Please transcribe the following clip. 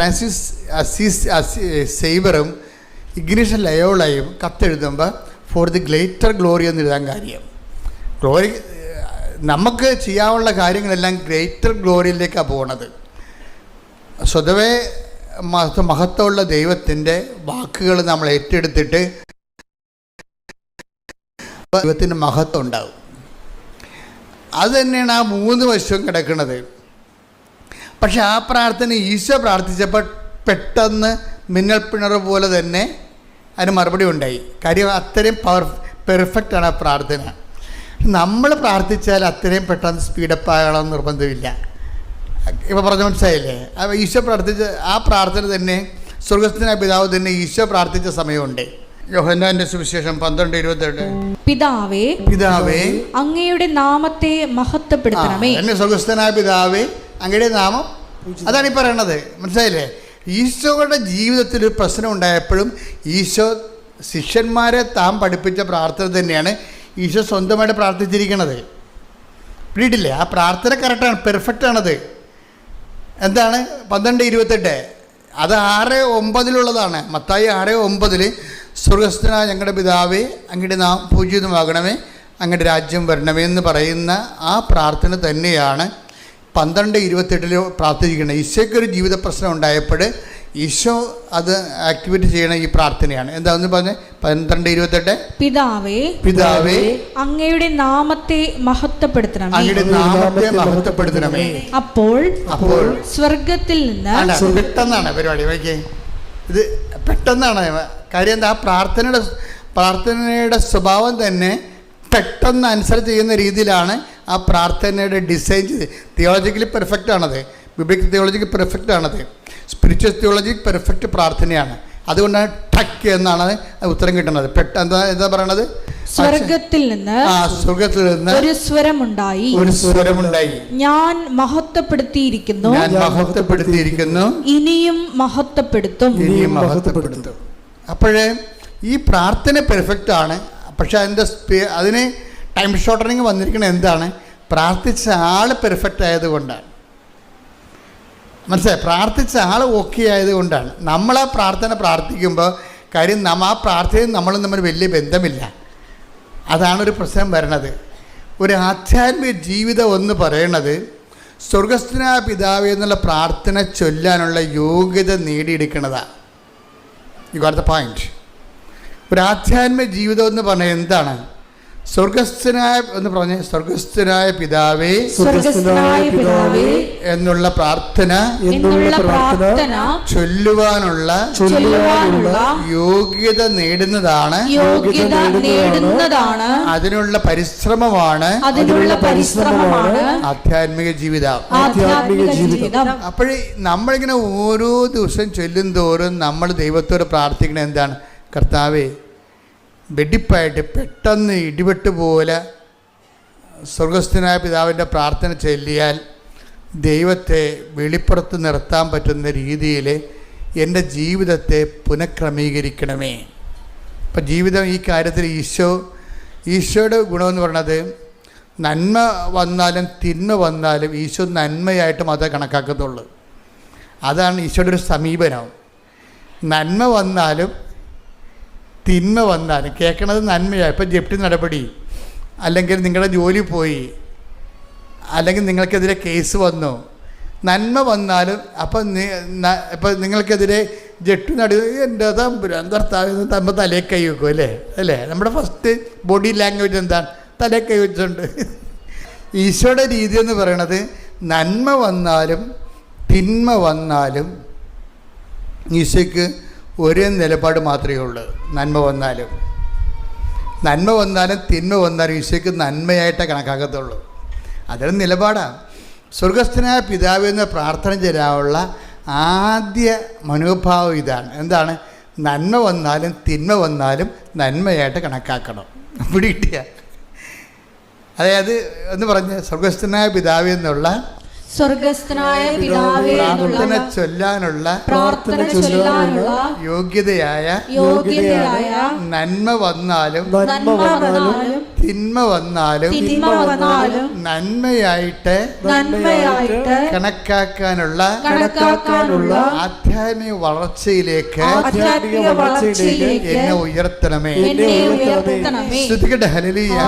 Francis സേവറും Ignatius ലയോളയും കത്തെഴുതുമ്പോൾ ഫോർ ദി ഗ്രേറ്റർ ഗ്ലോറി എന്ന് എഴുതാൻ കാര്യം. ഗ്ലോറി നമുക്ക് ചെയ്യാനുള്ള കാര്യങ്ങളെല്ലാം ഗ്രേറ്റർ ഗ്ലോറിയിലേക്കാണ് പോകുന്നത്. സ്വതവേ മഹത്വമുള്ള ദൈവത്തിൻ്റെ വാക്കുകൾ നമ്മൾ ഏറ്റെടുത്തിട്ട് ദൈവത്തിൻ്റെ മഹത്വം ഉണ്ടാകും. അത് തന്നെയാണ് ആ 3 വശവും കിടക്കുന്നത്. പക്ഷെ ആ പ്രാർത്ഥന ഈശോ പ്രാർത്ഥിച്ചപ്പോൾ പെട്ടെന്ന് മിന്നൽ പിണർ പോലെ തന്നെ അതിന് മറുപടി ഉണ്ടായി. കാര്യം അത്രയും പെർഫെക്റ്റാണ് ആ പ്രാർത്ഥന. നമ്മൾ പ്രാർത്ഥിച്ചാൽ അത്രയും പെട്ടെന്ന് സ്പീഡപ്പ് ആകണമെന്ന് നിർബന്ധമില്ല. ഇപ്പോൾ പറഞ്ഞ മനസ്സിലായില്ലേ? ഈശോ പ്രാർത്ഥിച്ച ആ പ്രാർത്ഥന തന്നെ സ്വർഗ്ഗസ്ഥനായ പിതാവ് തന്നെ ഈശോ പ്രാർത്ഥിച്ച സമയമുണ്ട്. യോഹന്നാന്റെ സുവിശേഷം 12:28 പിതാവേ അങ്ങയുടെ നാമത്തെ മഹത്വപ്പെടുത്തണമേ. എന്നെ സ്വർഗ്ഗസ്ഥനായ പിതാവേ അങ്ങയുടെ നാമം, അതാണ് ഈ പറയണത്. മനസ്സിലായില്ലേ? ഈശോയുടെ ജീവിതത്തിൽ ഒരു പ്രശ്നം ഉണ്ടായപ്പോഴും ഈശോ ശിഷ്യന്മാരെ താൻ പഠിപ്പിച്ച പ്രാർത്ഥന തന്നെയാണ് ഈശോ സ്വന്തമായിട്ട് പ്രാർത്ഥിച്ചിരിക്കണത്. പിടിയിട്ടില്ലേ? ആ പ്രാർത്ഥന കറക്റ്റാണ്, പെർഫെക്റ്റാണത്. എന്താണ് 12:28? അത് 6:9 മത്തായി 6:9 സ്വർഗ്ഗസ്ഥനായ ഞങ്ങളുടെ പിതാവേ അങ്ങയുടെ നാം പൂജിതമാകണമേ, അങ്ങയുടെ രാജ്യം വരണമേ എന്ന് പറയുന്ന ആ പ്രാർത്ഥന തന്നെയാണ് 12:28 പ്രാർത്ഥിച്ചിരിക്കുന്നത്. ഈശോയ്ക്കൊരു ജീവിത പ്രശ്നം ഉണ്ടായപ്പോൾ ഈശോ അത് ആക്ടിവേറ്റ് ചെയ്യണ ഈ പ്രാർത്ഥനയാണ്. എന്താന്ന് പറഞ്ഞ് 12:28 പിതാവേ അങ്ങയുടെ നാമത്തെ മഹത്വപ്പെടുത്തണമേ, അങ്ങയുടെ നാമത്തെ മഹത്വപ്പെടുത്തണമേ. അപ്പോൾ സ്വർഗത്തിൽ നിന്ന് പെട്ടെന്നാണ് പരിപാടി. വയ്ക്കേ, ഇത് പെട്ടെന്നാണ് കാര്യം. എന്താ? പ്രാർത്ഥനയുടെ സ്വഭാവം തന്നെ പെട്ടെന്ന് അനുസരിച്ച് ചെയ്യുന്ന രീതിയിലാണ് ആ പ്രാർത്ഥനയുടെ ഡിസൈൻ ചെയ്ത്. തിയോളജിക്കലി പെർഫെക്റ്റാണത്, ബിബ്ലിക്കൽ തിയോളജിക്ക് പെർഫെക്റ്റാണത്, സ്പിരിച്വൽ തിയോളജിക്ക് പെർഫെക്റ്റ് പ്രാർത്ഥനയാണ്. അതുകൊണ്ടാണ് ടക്ക് എന്നാണ് ഉത്തരം കിട്ടുന്നത്. എന്താ പറയണത്? സ്വർഗത്തിൽ നിന്ന് ഒരു സ്വരമുണ്ടായി, ഞാൻ മഹത്വപ്പെടുത്തിയിരിക്കുന്നു, ഇനിയും മഹത്വപ്പെടുത്തും. അപ്പോഴേ ഈ പ്രാർത്ഥന പെർഫെക്റ്റ് ആണ്. പക്ഷെ അതിന് ടൈം ഷോർട്ടനിങ് വന്നിരിക്കുന്നത് എന്താണ്? പ്രാർത്ഥിച്ച ആൾ പെർഫെക്റ്റ് ആയതുകൊണ്ടാണ്. മനസ്സിലായി? പ്രാർത്ഥിച്ച ആൾ ഓക്കെ ആയതുകൊണ്ടാണ്. നമ്മൾ ആ പ്രാർത്ഥന പ്രാർത്ഥിക്കുമ്പോൾ കാര്യം ആ പ്രാർത്ഥനയും നമ്മളും തമ്മിൽ വലിയ ബന്ധമില്ല. അതാണൊരു പ്രശ്നം വരണത്. ഒരു ആധ്യാത്മിക ജീവിതം എന്ന് പറയണത് സ്വർഗ്ഗസ്ഥനായ പിതാവേ എന്നുള്ള പ്രാർത്ഥന ചൊല്ലാനുള്ള യോഗ്യത നേടിയെടുക്കുന്നതാണ്. You got the point. ഒരു ആധ്യാത്മിക ജീവിതം എന്ന് പറഞ്ഞാൽ എന്താണ്? സ്വർഗ്ഗസ്ഥനായ എന്ന് പറഞ്ഞ സ്വർഗ്ഗസ്ഥനായ പിതാവേ എന്നുള്ള പ്രാർത്ഥന ചൊല്ലുവാനുള്ള യോഗ്യത നേടുന്നതാണ്, അതിനുള്ള പരിശ്രമമാണ് ആധ്യാത്മിക ജീവിതം. അപ്പോഴേ നമ്മളിങ്ങനെ ഓരോ ദിവസം ചൊല്ലും തോറും നമ്മൾ ദൈവത്തോട് പ്രാർത്ഥിക്കണ എന്താണ്? കർത്താവേ, വെടിപ്പായിട്ട് പെട്ടെന്ന് ഇടിവെട്ട് പോലെ സ്വർഗ്ഗസ്ഥനായ പിതാവിൻ്റെ പ്രാർത്ഥന ചൊല്ലിയാൽ ദൈവത്തെ വെളിപ്പുറത്ത് നിർത്താൻ പറ്റുന്ന രീതിയിൽ എൻ്റെ ജീവിതത്തെ പുനഃക്രമീകരിക്കണമേ. അപ്പം ജീവിതം ഈ കാര്യത്തിൽ ഈശോയുടെ ഗുണമെന്ന് പറയുന്നത് നന്മ വന്നാലും തിന്മ വന്നാലും ഈശോ നന്മയായിട്ട് മാത്രമേ കണക്കാക്കത്തുള്ളൂ. അതാണ് ഈശോയുടെ ഒരു സമീപനം. നന്മ വന്നാലും തിന്മ വന്നാലും കേൾക്കണത് നന്മയാണ്. ഇപ്പം ജപ്തി നടപടി, അല്ലെങ്കിൽ നിങ്ങളുടെ ജോലി പോയി, അല്ലെങ്കിൽ നിങ്ങൾക്കെതിരെ കേസ് വന്നു, നന്മ വന്നാലും ഇപ്പം നിങ്ങൾക്കെതിരെ ജപ്തി എൻ്റെ തമ്പുരാന്തർത്താവ് തമ്പ തലേ കൈ വെക്കും അല്ലേ? നമ്മുടെ ഫസ്റ്റ് ബോഡി ലാംഗ്വേജ് എന്താണ്? തലേ കൈ വെച്ചുകൊണ്ട്. ഈശോയുടെ രീതി എന്ന് പറയണത് നന്മ വന്നാലും തിന്മ വന്നാലും ഈശോയ്ക്ക് ഒരേ നിലപാട് മാത്രമേ ഉള്ളൂ. നന്മ വന്നാലും തിന്മ വന്നാലും ഈശോയ്ക്ക് നന്മയായിട്ടേ കണക്കാക്കത്തുള്ളൂ. അതൊരു നിലപാടാണ്. സ്വർഗ്ഗസ്ഥനായ പിതാവ് എന്ന പ്രാർത്ഥന ചെയ്യാനുള്ള ആദ്യ മനോഭാവം ഇതാണ്. എന്താണ്? നന്മ വന്നാലും തിന്മ വന്നാലും നന്മയായിട്ട് കണക്കാക്കണം. ഇവിടെ കിട്ടിയ അതായത് എന്ന് പറഞ്ഞ് സ്വർഗ്ഗസ്ഥനായ പിതാവ് എന്നുള്ള പ്രാർത്ഥന ചൊല്ലാനുള്ള യോഗ്യതയായ നന്മ വന്നാലും തിന്മ വന്നാലും നന്മയായിട്ട് കണക്കാക്കാനുള്ള ആധ്യാത്മിക വളർച്ചയിലേക്ക് എന്നെ ഉയർത്തണമേ. ശ്രദ്ധിക്കട്ടെ. ഹല്ലേലൂയ.